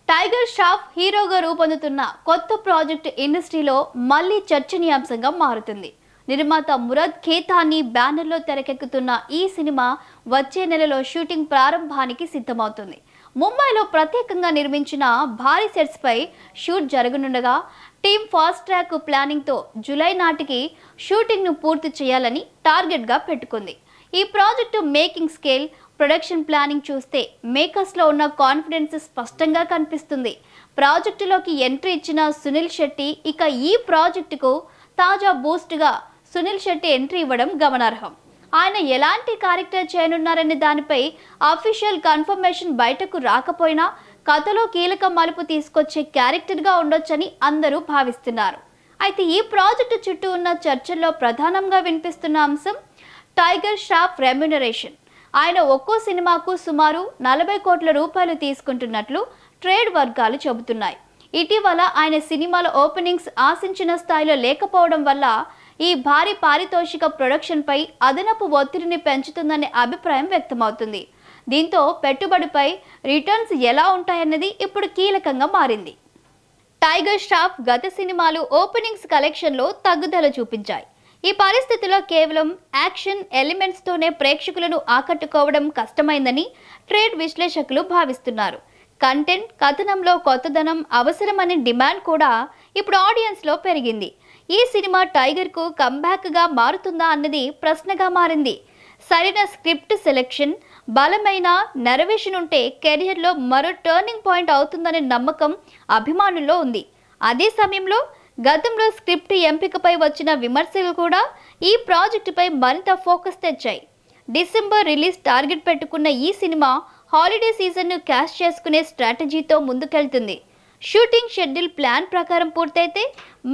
Tiger Shroff హీరోగా రూపొందుతున్న కొత్త ప్రాజెక్ట్ ఇండస్ట్రీలో మళ్ళీ చర్చనీయాంశంగా మారుతుంది. నిర్మాత మురాద్ ఖేతానీ బ్యానర్లో తెరకెక్కుతున్న ఈ సినిమా వచ్చే నెలలో షూటింగ్ ప్రారంభానికి సిద్ధమవుతుంది. ముంబైలో ప్రత్యేకంగా నిర్మించిన భారీ సెట్స్ పై షూట్ జరగనుండగా టీమ్ ఫాస్ట్ ట్రాక్ ప్లానింగ్తో జూలై నాటికి షూటింగ్ను పూర్తి చేయాలని టార్గెట్గా పెట్టుకుంది. ఈ project making scale, production planning చూస్తే మేకర్స్లో ఉన్న కాన్ఫిడెన్స్ స్పష్టంగా కనిపిస్తుంది. ప్రాజెక్టులోకి ఎంట్రీ ఇచ్చిన సునీల్ శెట్టి ఇక ఈ ప్రాజెక్టుకు తాజా బూస్ట్గా సునీల్ శెట్టి ఎంట్రీ ఇవ్వడం గమనార్హం. ఆయన ఎలాంటి క్యారెక్టర్ చేయనున్నారనే దానిపై అఫీషియల్ కన్ఫర్మేషన్ బయటకు రాకపోయినా కథలో కీలక మలుపు తీసుకొచ్చే క్యారెక్టర్గా ఉండొచ్చని అందరూ భావిస్తున్నారు. అయితే ఈ ప్రాజెక్టు చుట్టూ ఉన్న చర్చల్లో ప్రధానంగా వినిపిస్తున్న అంశం టైగర్ ష్రాఫ్ రెమ్యునరేషన్. ఆయన ఒక్కో సినిమాకు సుమారు 40 కోట్ల రూపాయలు తీసుకుంటున్నట్లు ట్రేడ్ వర్గాలు చెబుతున్నాయి. ఇటీవల ఆయన సినిమాల ఓపెనింగ్స్ ఆశించిన స్థాయిలో లేకపోవడం వల్ల ఈ భారీ పారితోషిక ప్రొడక్షన్పై అదనపు ఒత్తిడిని పెంచుతుందనే అభిప్రాయం వ్యక్తమవుతుంది. దీంతో పెట్టుబడిపై రిటర్న్స్ ఎలా ఉంటాయన్నది ఇప్పుడు కీలకంగా మారింది. టైగర్ ష్రాఫ్ గత సినిమాలు ఓపెనింగ్స్ కలెక్షన్లో తగ్గుదల చూపించాయి. ఈ పరిస్థితిలో కేవలం యాక్షన్ ఎలిమెంట్స్తోనే ప్రేక్షకులను ఆకట్టుకోవడం కష్టమైందని ట్రేడ్ విశ్లేషకులు భావిస్తున్నారు. కంటెంట్, కథనంలో కొత్తదనం అవసరమనే డిమాండ్ కూడా ఇప్పుడు ఆడియన్స్లో పెరిగింది. ఈ సినిమా టైగర్కు కంబ్యాక్గా మారుతుందా అన్నది ప్రశ్నగా మారింది. సరైన స్క్రిప్ట్ సెలెక్షన్, బలమైన నెరవేషన్ ఉంటే కెరియర్లో మరో టర్నింగ్ పాయింట్ అవుతుందనే నమ్మకం అభిమానుల్లో ఉంది. అదే సమయంలో గతంలో స్క్రిప్ట్ ఎంపికపై వచ్చిన విమర్శలు కూడా ఈ ప్రాజెక్టుపై మరింత ఫోకస్ తెచ్చాయి. డిసెంబర్ రిలీజ్ టార్గెట్ పెట్టుకున్న ఈ సినిమా హాలిడే సీజన్ను క్యాష్ చేసుకునే స్ట్రాటజీతో ముందుకెళ్తుంది. షూటింగ్ షెడ్యూల్ ప్లాన్ ప్రకారం పూర్తయితే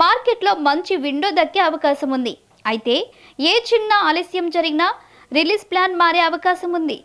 మార్కెట్లో మంచి విండో దక్కే అవకాశం ఉంది. అయితే ఏ చిన్న ఆలస్యం జరిగినా రిలీజ్ ప్లాన్ మారే అవకాశం ఉంది.